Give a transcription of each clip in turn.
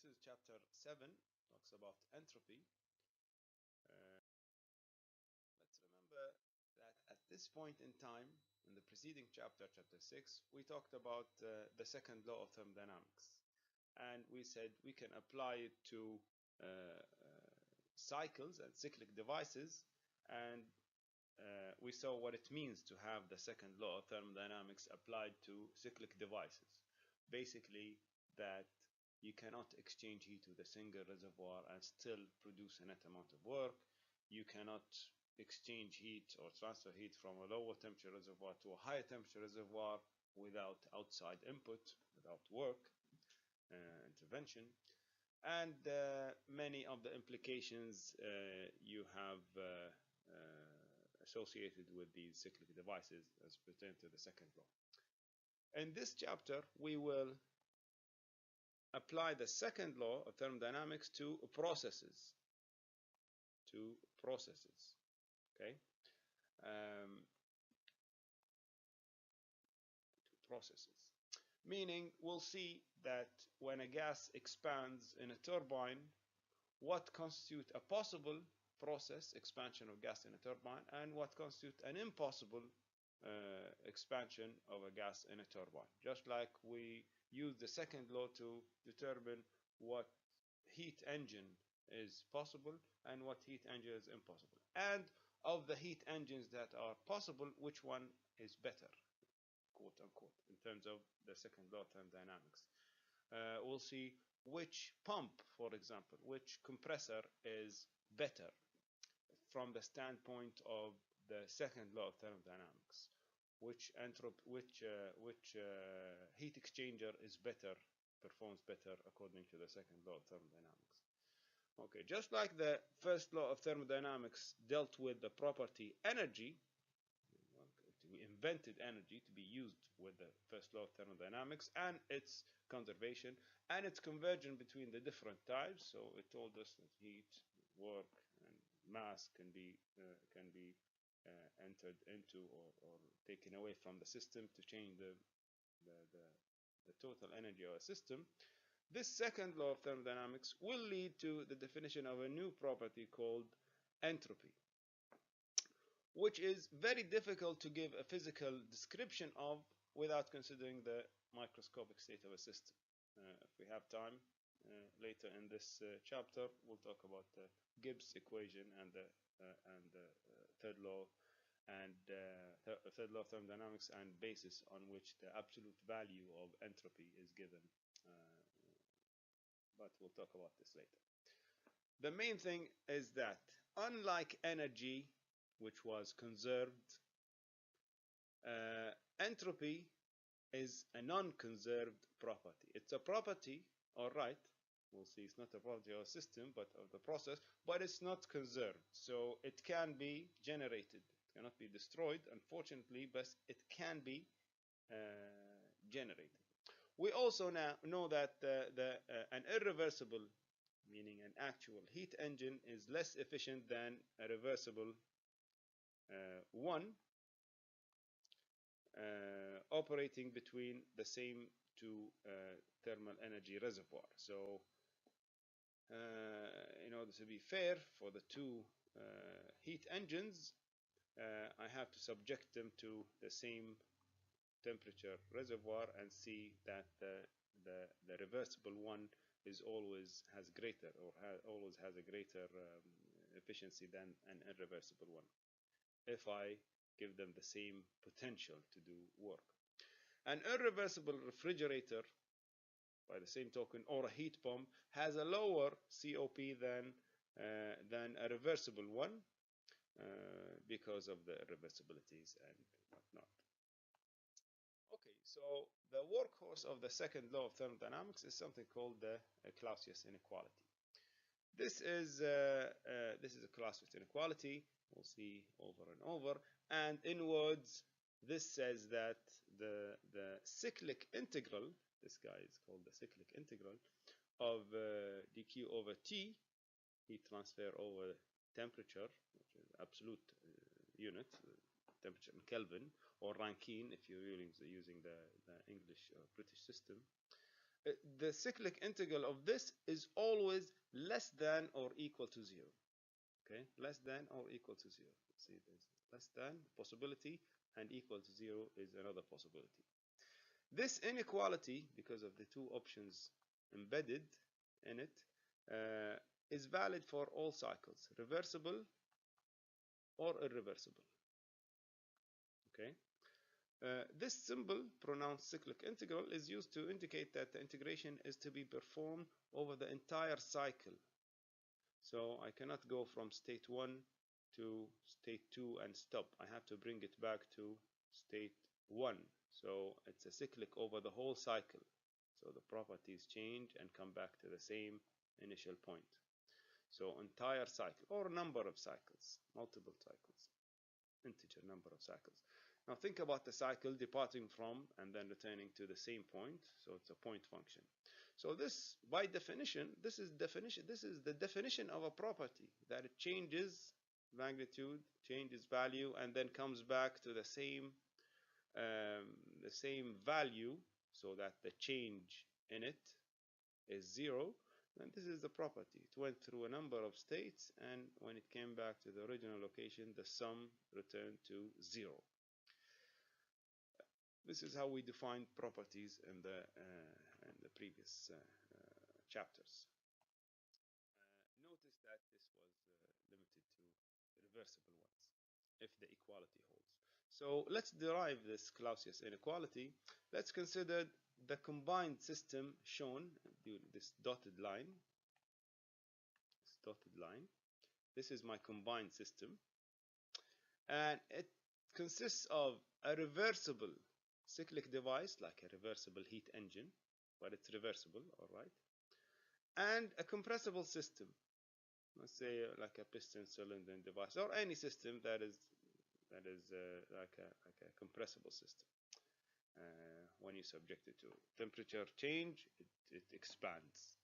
This is chapter 7, talks about entropy. Let's remember that at this point in time, in the preceding chapter, chapter 6, we talked about the second law of thermodynamics. And we said we can apply it to cycles and cyclic devices, and we saw what it means to have the second law of thermodynamics applied to cyclic devices. Basically, that you cannot exchange heat with a single reservoir and still produce a net amount of work. You cannot exchange heat or transfer heat from a lower temperature reservoir to a higher temperature reservoir without outside input, without work, intervention. And many of the implications you have associated with these cyclic devices as pertain to the second law. In this chapter, we will apply the second law of thermodynamics to processes. Okay? To processes. Meaning, we'll see that when a gas expands in a turbine, what constitutes a possible process, expansion of gas in a turbine, and what constitutes an impossible expansion of a gas in a turbine. Just like we use the second law to determine what heat engine is possible and what heat engine is impossible. And of the heat engines that are possible, which one is better, quote unquote, in terms of the second law of thermodynamics. We'll see which pump, for example, which compressor is better from the standpoint of the second law of thermodynamics. Which heat exchanger is better, performs better according to the second law of thermodynamics. Okay, just like the first law of thermodynamics dealt with the property energy, we invented energy to be used with the first law of thermodynamics and its conservation and its conversion between the different types. So it told us that heat, work, and mass can be entered into or taken away from the system to change the total energy of a system. This second law of thermodynamics will lead to the definition of a new property called entropy, which is very difficult to give a physical description of without considering the microscopic state of a system. If we have time later in this chapter, we'll talk about the Gibbs equation and the third law of thermodynamics and basis on which the absolute value of entropy is given. But we'll talk about this later. The main thing is that unlike energy, which was conserved, entropy is a non-conserved property. It's a property, all right, we'll see it's not a property of a system, but of the process, but it's not conserved. So it can be generated. It cannot be destroyed, unfortunately, but it can be generated. We also now know that an irreversible, meaning an actual heat engine, is less efficient than a reversible one operating between the same two thermal energy reservoirs. So in order to be fair for the two heat engines, I have to subject them to the same temperature reservoir and see that the reversible one is always has greater always has a greater efficiency than an irreversible one, if I give them the same potential to do work. An irreversible refrigerator, by the same token, or a heat pump, has a lower COP than a reversible one because of the irreversibilities and whatnot. Okay, so the workhorse of the second law of thermodynamics is something called the Clausius inequality. This is a Clausius inequality. We'll see over and over. And in words, this says that the cyclic integral, this guy is called the cyclic integral, of dq over t, heat transfer over temperature, which is absolute unit, temperature in Kelvin, or Rankine if you're using the English or British system, the cyclic integral of this is always less than or equal to 0. Okay, less than or equal to 0. See, there's less than possibility, and equal to 0 is another possibility. This inequality, because of the two options embedded in it, is valid for all cycles, reversible or irreversible. Okay. This symbol, pronounced cyclic integral, is used to indicate that the integration is to be performed over the entire cycle. So I cannot go from state 1 to state 2 and stop. I have to bring it back to state 1. So it's a cyclic over the whole cycle. So the properties change and come back to the same initial point. So entire cycle, or number of cycles, multiple cycles, integer number of cycles. Now think about the cycle departing from and then returning to the same point. So it's a point function. So this, by definition, this is the definition of a property, that it changes magnitude, changes value, and then comes back to the same value, so that the change in it is 0. And this is the property. It went through a number of states, and when it came back to the original location, the sum returned to 0. This is how we define properties in the previous chapters. Notice that this was limited to reversible ones, if the equality holds. So let's derive this Clausius inequality. Let's consider the combined system shown, this dotted line. This is my combined system, and it consists of a reversible cyclic device, like a reversible heat engine, but it's reversible, all right, and a compressible system, let's say like a piston cylinder device, or any system that is like a compressible system. When you subject it to temperature change, it expands.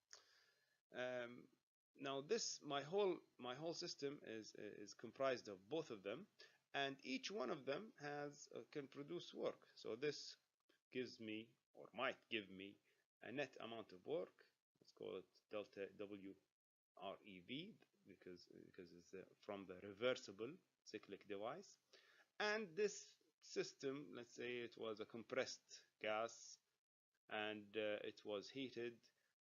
Now this, my whole system is comprised of both of them, and each one of them can produce work. So this gives me, or might give me, a net amount of work. Let's call it delta W REV, because it's from the reversible cyclic device. And this system, let's say it was a compressed gas, and it was heated,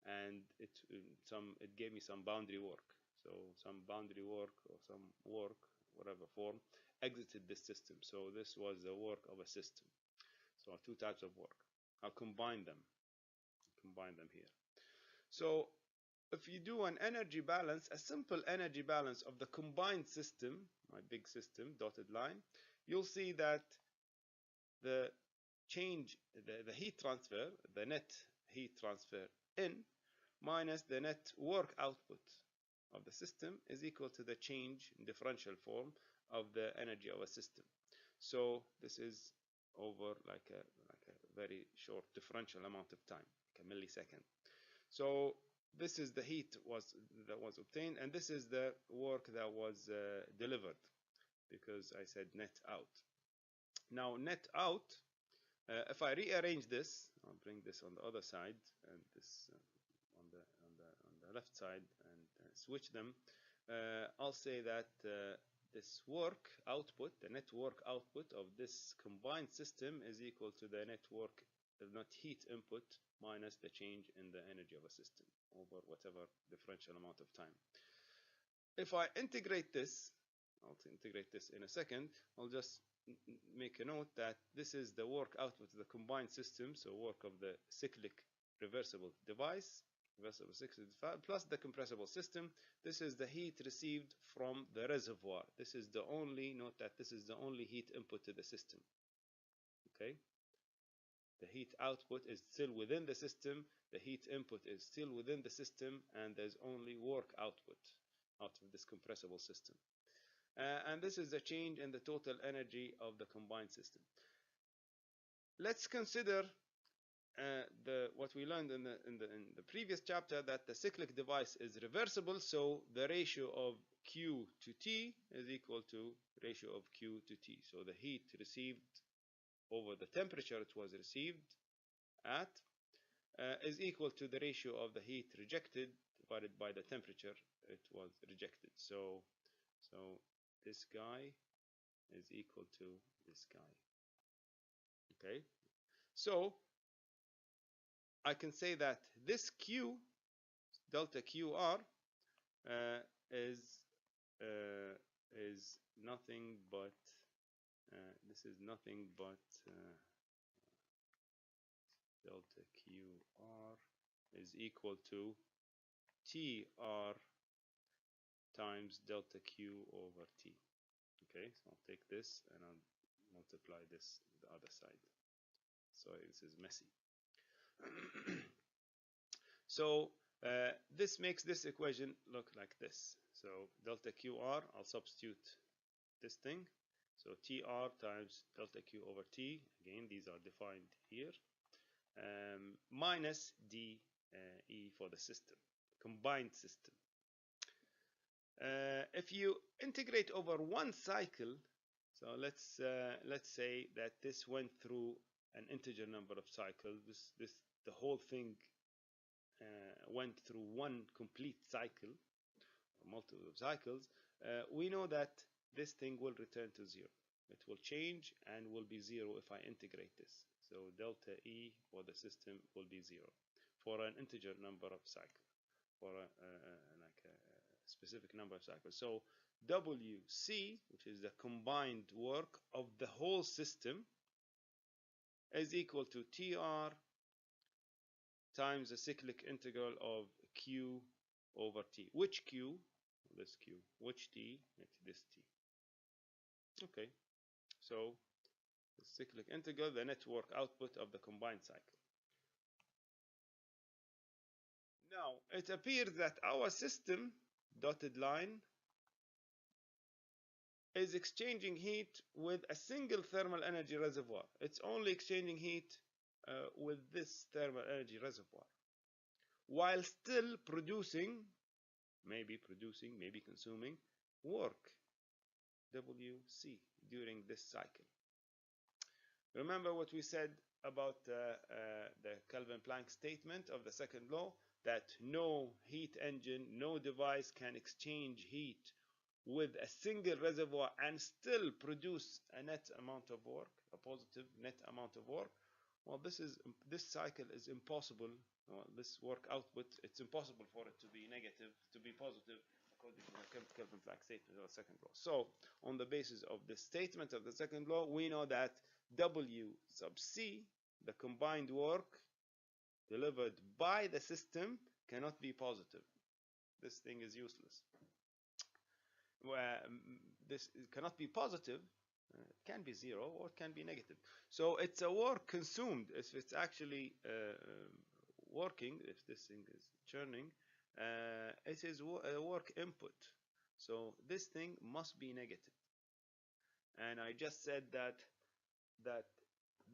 and it gave me some boundary work. So some boundary work, or some work, whatever form, exited this system. So this was the work of a system. So two types of work. I'll combine them here. So if you do an energy balance, a simple energy balance of the combined system, my big system, dotted line, you'll see that the change, the heat transfer, the net heat transfer in minus the net work output of the system is equal to the change in differential form of the energy of a system. So this is over like a very short differential amount of time, like a millisecond. So this is the heat that was obtained, and this is the work that was delivered, because I said net out. Now net out, if I rearrange this, I'll bring this on the other side, and this on the left side, and switch them. I'll say that this work output, the net work output of this combined system, is equal to the net heat input minus the change in the energy of a system over whatever differential amount of time. If I integrate this, I'll integrate this in a second, I'll just make a note that this is the work output of the combined system, so work of the cyclic reversible device, reversible cyclic device, plus the compressible system. This is the heat received from the reservoir. This is the only, note that this is the only heat input to the system. Okay? The heat output is still within the system, the heat input is still within the system, and there's only work output out of this compressible system. And this is the change in the total energy of the combined system. Let's consider what we learned in the previous chapter, that the cyclic device is reversible, so the ratio of Q to T is equal to ratio of Q to T. So the heat received over the temperature it was received at is equal to the ratio of the heat rejected divided by the temperature it was rejected. So this guy is equal to this guy. Okay, so I can say that this Q, delta QR, is nothing but this is nothing but delta QR is equal to TR times delta Q over T. Okay, so I'll take this and I'll multiply this the other side. So this is messy. So this makes this equation look like this. So delta QR, I'll substitute this thing. So TR times delta Q over T, again these are defined here, minus DE for the system, combined system. If you integrate over one cycle, so let's say that this went through an integer number of cycles. The whole thing went through one complete cycle, or multiple cycles. We know that this thing will return to zero. It will change and will be zero if I integrate this. So delta E for the system will be zero for an integer number of cycles, for like a specific number of cycles. So WC, which is the combined work of the whole system, is equal to TR times the cyclic integral of Q over T. Which Q? This Q. Which T? It's this T. Okay. So the cyclic integral, the network output of the combined cycle. Now, it appears that our system, dotted line, is exchanging heat with a single thermal energy reservoir. It's only exchanging heat with this thermal energy reservoir, while still producing, maybe consuming work, WC, during this cycle. Remember what we said about the Kelvin-Planck statement of the second law, that no heat engine, no device can exchange heat with a single reservoir and still produce a net amount of work, a positive net amount of work. Well, this cycle is impossible. Well, this work output, it's impossible for it to be negative, to be positive, according to the Kelvin-Planck statement of the second law. So, on the basis of this statement of the second law, we know that W sub C, the combined work delivered by the system, cannot be positive. This thing is useless. Where this cannot be positive, it can be zero or it can be negative. So it's a work consumed. If it's actually working, if this thing is churning, it is a work input. So this thing must be negative. And I just said that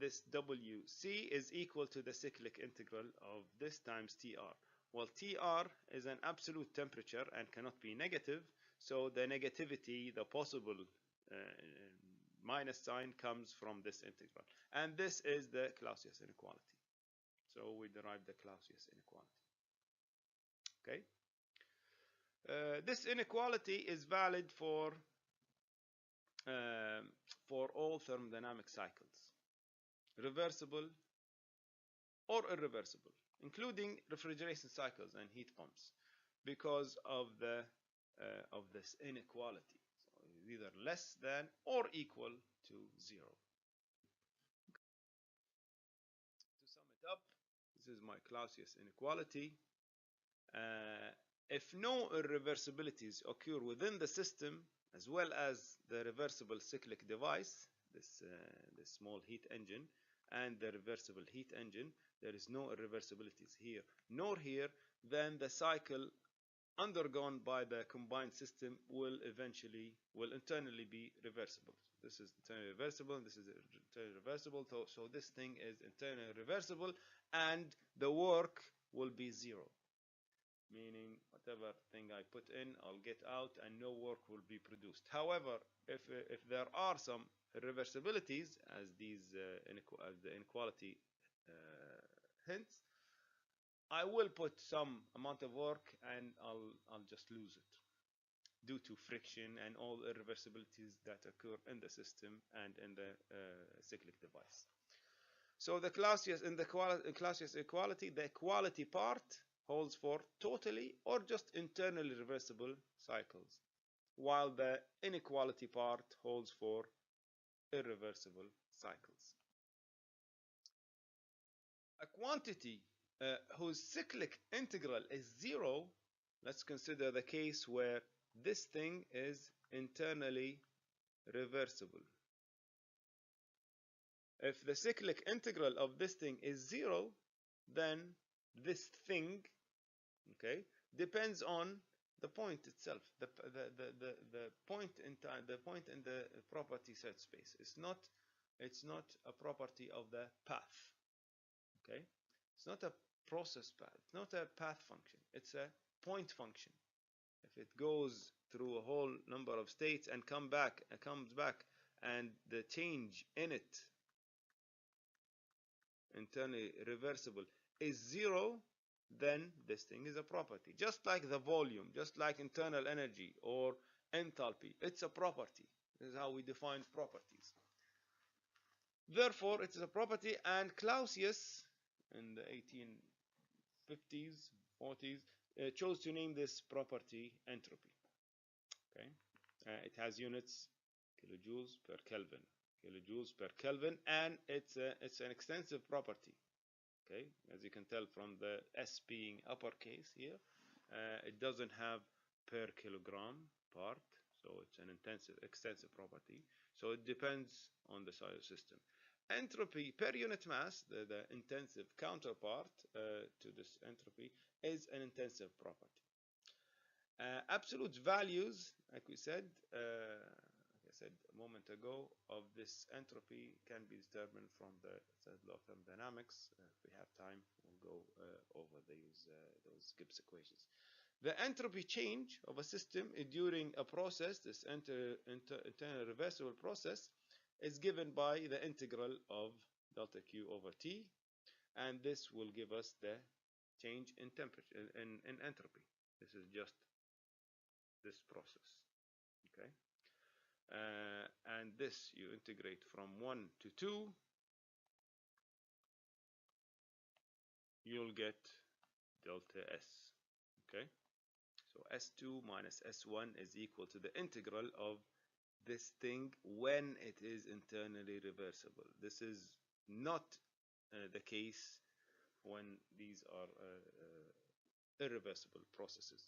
this WC is equal to the cyclic integral of this times TR. Well, TR is an absolute temperature and cannot be negative. So the negativity, the possible minus sign, comes from this integral. And this is the Clausius inequality. So we derive the Clausius inequality. Okay. This inequality is valid for all thermodynamic cycles, reversible or irreversible, including refrigeration cycles and heat pumps, because of this inequality. So it's either less than or equal to zero. To sum it up, this is my Clausius inequality. If no irreversibilities occur within the system, as well as the reversible cyclic device, this small heat engine, and the reversible heat engine, there is no irreversibilities here nor here, then the cycle undergone by the combined system will internally be reversible. This is internally reversible, and this is internally reversible. So this thing is internally reversible, and the work will be zero. Meaning whatever thing I put in, I'll get out, and no work will be produced. However, if there are some irreversibilities, as the inequality hints, I will put some amount of work and I'll just lose it due to friction and all irreversibilities that occur in the system and in the cyclic device. So the Clausius in the Clausius equality, the equality part holds for totally or just internally reversible cycles, while the inequality part holds for irreversible cycles. A quantity whose cyclic integral is 0, let's consider the case where this thing is internally reversible. If the cyclic integral of this thing is 0, then this thing, okay, depends on the point itself, the point in time, the point in the property set space. It's not a property of the path. Okay, it's not a process path. It's not a path function. It's a point function. If it goes through a whole number of states and comes back, and the change in it, internally reversible, is 0, then this thing is a property. Just like the volume, just like internal energy or enthalpy, it's a property. This is how we define properties. Therefore, it is a property, and Clausius in the 1850s, 40s, chose to name this property entropy. Okay, it has units kilojoules per Kelvin, and it's an extensive property. Okay, as you can tell from the S being uppercase here, it doesn't have per kilogram part, so it's an extensive property. So it depends on the size of the system. Entropy per unit mass, the intensive counterpart to this entropy, is an intensive property. Absolute values, like we said, like I said a moment ago, of this entropy can be determined from the law of thermodynamics. If we have time, we'll go over those Gibbs equations. The entropy change of a system during a process, this internal reversible process, is given by the integral of delta Q over T, and this will give us the change in temperature in entropy. This is just this process. Okay, and this you integrate from 1 to 2, you'll get delta S. Okay, so S2 minus S1 is equal to the integral of this thing when it is internally reversible. This is not the case when these are irreversible processes.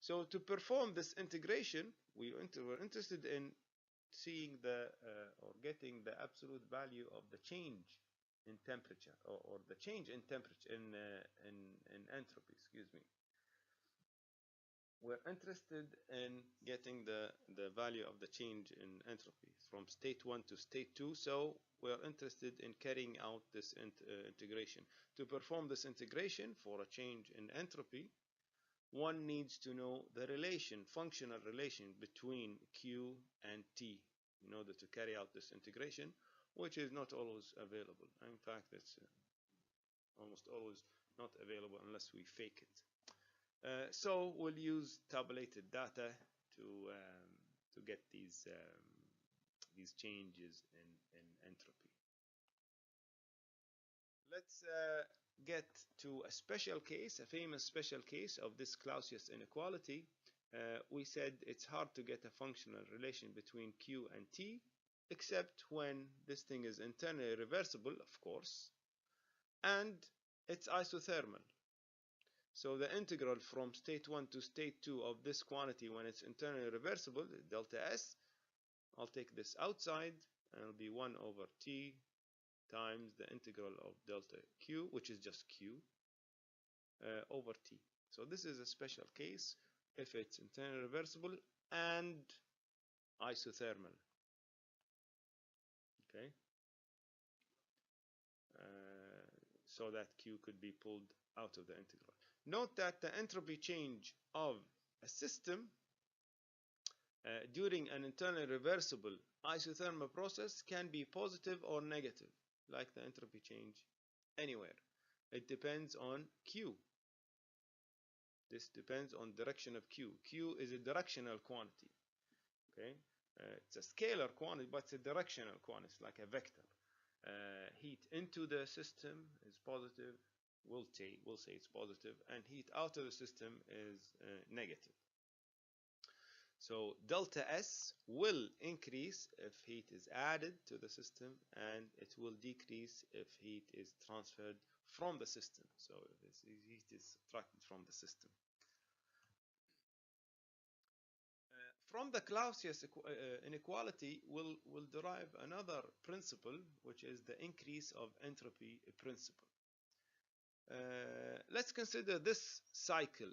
So to perform this integration, we're interested in seeing or getting the absolute value of the change in temperature, or the change in temperature in entropy. Excuse me. We're interested in getting the value of the change in entropy from state 1 to state 2. So we're interested in carrying out this integration. To perform this integration for a change in entropy, one needs to know the relation, functional relation between Q and T in order to carry out this integration, which is not always available. In fact, it's almost always not available unless we fake it. So we'll use tabulated data to get these changes in entropy. Let's get to a special case, a famous special case of this Clausius inequality. We said it's hard to get a functional relation between Q and T, except when this thing is internally reversible, of course, and it's isothermal. So the integral from state 1 to state 2 of this quantity when it's internally reversible, delta S, I'll take this outside, and it'll be 1 over T times the integral of delta Q, which is just Q, over T. So this is a special case if it's internally reversible and isothermal. Okay, so that Q could be pulled out of the integral. Note that the entropy change of a system during an internally reversible isothermal process can be positive or negative, like the entropy change anywhere. It depends on Q. This depends on direction of Q. Q is a directional quantity. Okay, it's a scalar quantity, but it's a directional quantity, it's like a vector. Heat into the system is positive. We'll say it's positive, and heat out of the system is negative. So delta S will increase if heat is added to the system, and it will decrease if heat is transferred from the system. So if heat is subtracted from the system. From the Clausius inequality, we'll derive another principle, which is the increase of entropy principle. Let's consider this cycle,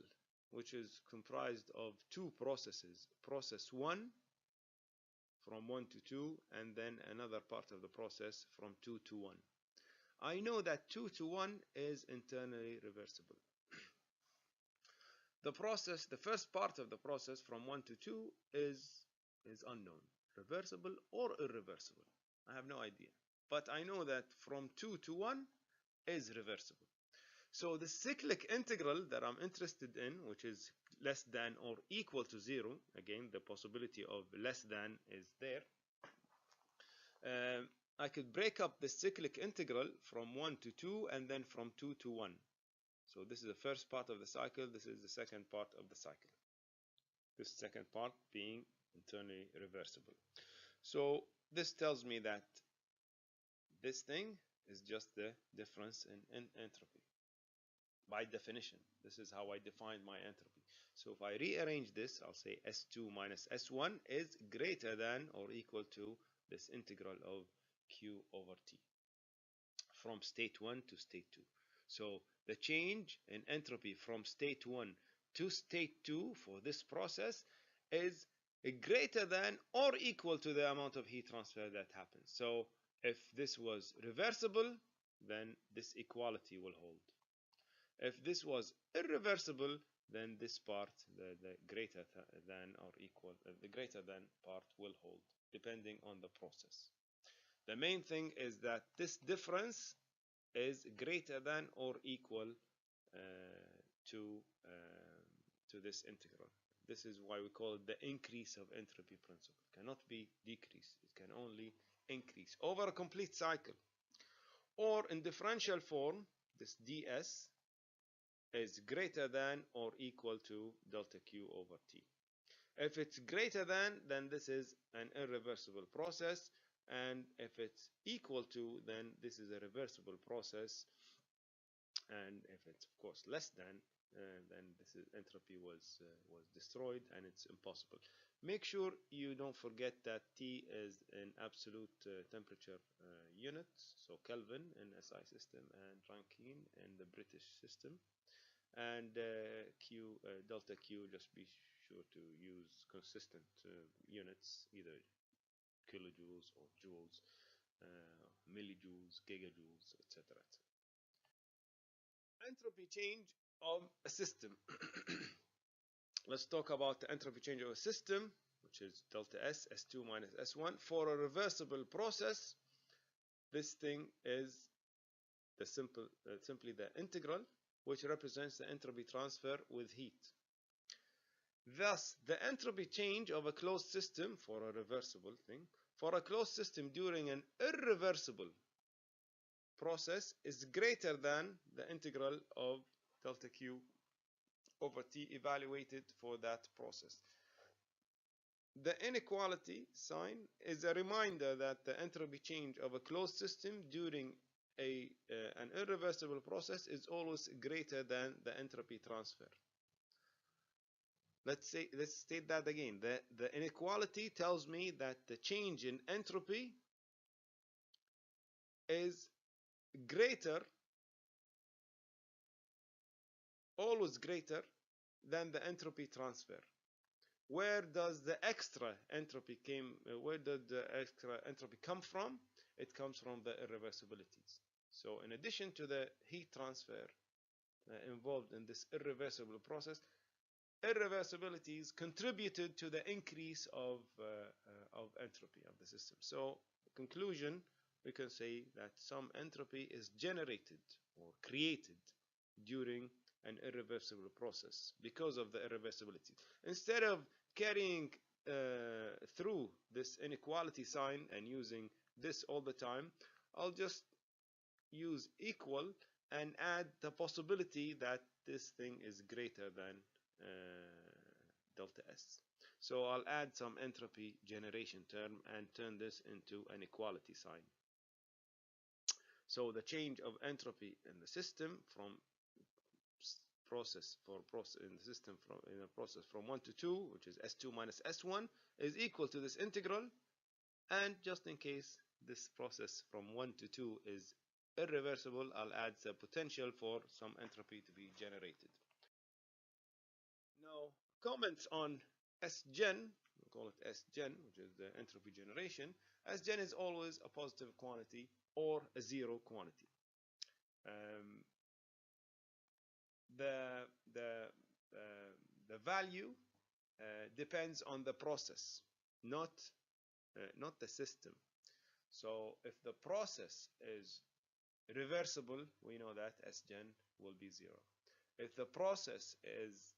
which is comprised of two processes. Process 1 from 1 to 2, and then another part of the process from 2 to 1. I know that 2 to 1 is internally reversible. The first part of the process from 1 to 2 is unknown. Reversible or irreversible? I have no idea. But I know that from 2 to 1 is reversible. So the cyclic integral that I'm interested in, which is less than or equal to 0, again, the possibility of less than is there. I could break up the cyclic integral from 1 to 2 and then from 2 to 1. So this is the first part of the cycle. This is the second part of the cycle. This second part being internally reversible. So this tells me that this thing is just the difference in entropy. By definition, this is how I define my entropy. So if I rearrange this, I'll say S2 minus S1 is greater than or equal to this integral of Q over T from state 1 to state 2. So the change in entropy from state 1 to state 2 for this process is greater than or equal to the amount of heat transfer that happens. So if this was reversible, then this equality will hold. If this was irreversible, then this part, the greater than or equal, the greater than part will hold, depending on the process. The main thing is that this difference is greater than or equal to this integral. This is why we call it the increase of entropy principle. It cannot be decreased. It can only increase over a complete cycle. Or in differential form, this ds is greater than or equal to delta Q over T. If it's greater than, then this is an irreversible process. And if it's equal to, then this is a reversible process. And if it's, of course, less than, then this entropy was destroyed and it's impossible. Make sure you don't forget that T is in absolute temperature units, so Kelvin in SI system and Rankine in the British system. And delta Q, just be sure to use consistent units, either kilojoules or joules, millijoules, gigajoules, etc. Entropy change of a system. Let's talk about the entropy change of a system, which is delta S, S2 minus S1. For a reversible process, this thing is simply the integral, which represents the entropy transfer with heat. Thus, the entropy change of a closed system for a reversible thing, for a closed system during an irreversible process is greater than the integral of delta Q over T evaluated for that process. The inequality sign is a reminder that the entropy change of a closed system during an irreversible process is always greater than the entropy transfer. Let's state that again. The inequality tells me that the change in entropy is greater, always greater than the entropy transfer. Where does the extra entropy where did the extra entropy come from? It comes from the irreversibilities. So in addition to the heat transfer involved in this irreversible process, irreversibilities contributed to the increase of entropy of the system. So, conclusion, we can say that some entropy is generated or created during an irreversible process because of the irreversibility. Instead of carrying through this inequality sign and using this all the time, I'll just use equal and add the possibility that this thing is greater than delta S. So I'll add some entropy generation term and turn this into an equality sign. So the change of entropy in the system from process in the system in a process from 1 to 2, which is S2 minus S1, is equal to this integral. And just in case this process from 1 to 2 is irreversible, I'll add the potential for some entropy to be generated. Now, comments on Sgen, we call it Sgen, which is the entropy generation. Sgen is always a positive quantity or a zero quantity. The value depends on the process, not the system. So if the process is reversible, we know that Sgen will be 0. If the process is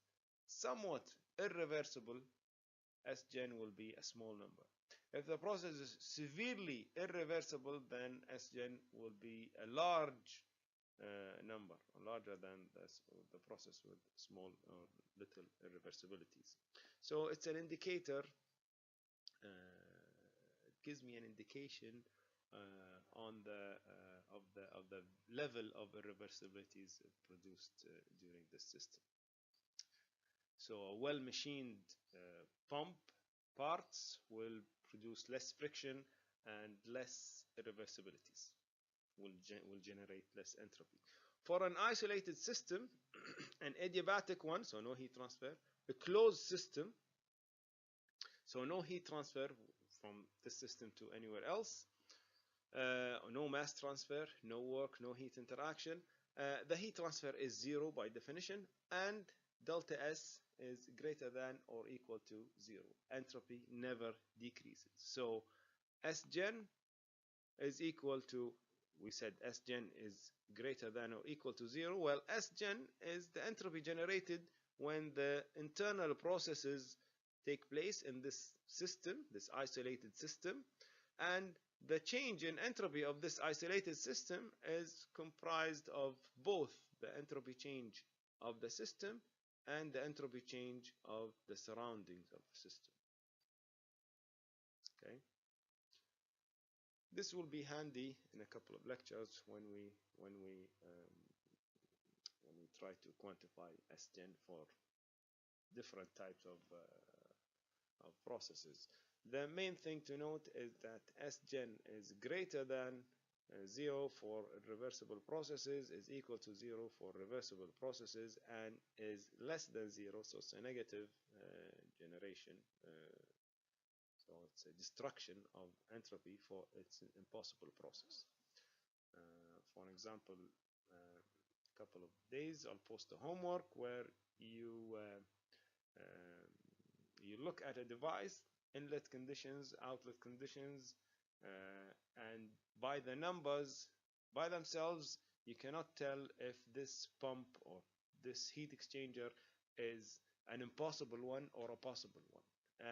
somewhat irreversible, Sgen will be a small number. If the process is severely irreversible, then Sgen will be a large number, larger than the process with small or little irreversibilities. So it's an indicator. It gives me an indication on the level of irreversibilities produced during this system. So a well-machined pump parts will produce less friction and less irreversibilities. Will generate less entropy. For an isolated system, an adiabatic one, so no heat transfer, a closed system, so no heat transfer from this system to anywhere else, no mass transfer, no work, no heat interaction. The heat transfer is 0 by definition, and delta S is greater than or equal to 0. Entropy never decreases. So Sgen is equal to, we said Sgen is greater than or equal to 0. Well, Sgen is the entropy generated when the internal processes take place in this system, this isolated system, and the change in entropy of this isolated system is comprised of both the entropy change of the system and the entropy change of the surroundings of the system. Okay. This will be handy in a couple of lectures when we try to quantify Sgen for different types of processes. The main thing to note is that Sgen is greater than 0 for reversible processes, is equal to 0 for reversible processes, and is less than 0, so it's a negative generation. So it's a destruction of entropy for its impossible process. For an example, a couple of days I'll post a homework where you look at a device, inlet conditions, outlet conditions, and by the numbers by themselves you cannot tell if this pump or this heat exchanger is an impossible one or a possible one,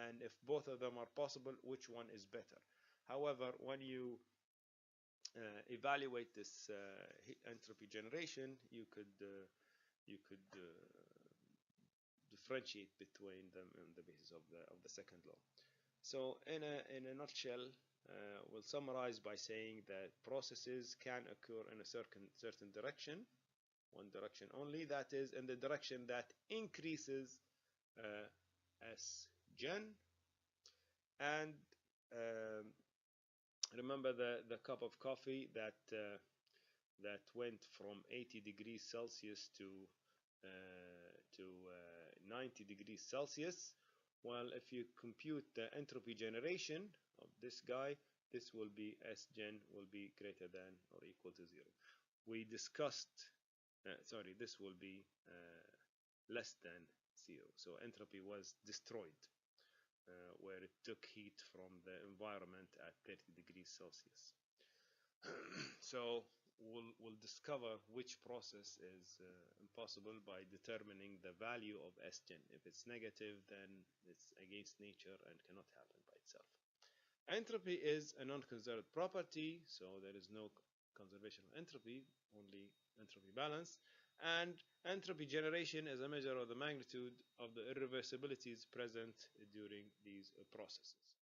and if both of them are possible, which one is better. However, when you evaluate this heat entropy generation, you could differentiate between them on the basis of the second law. So in a nutshell, we'll summarize by saying that processes can occur in a certain direction, one direction only, that is in the direction that increases Sgen. And remember the cup of coffee that went from 80 degrees Celsius to 90 degrees Celsius. Well, if you compute the entropy generation of this guy, this will be Sgen will be greater than or equal to 0. We discussed, this will be less than 0. So entropy was destroyed, where it took heat from the environment at 30 degrees Celsius. So we'll discover which process is possible by determining the value of Sgen. If it's negative, then it's against nature and cannot happen by itself. Entropy is a non-conserved property, so there is no conservation of entropy, only entropy balance. And entropy generation is a measure of the magnitude of the irreversibilities present during these processes.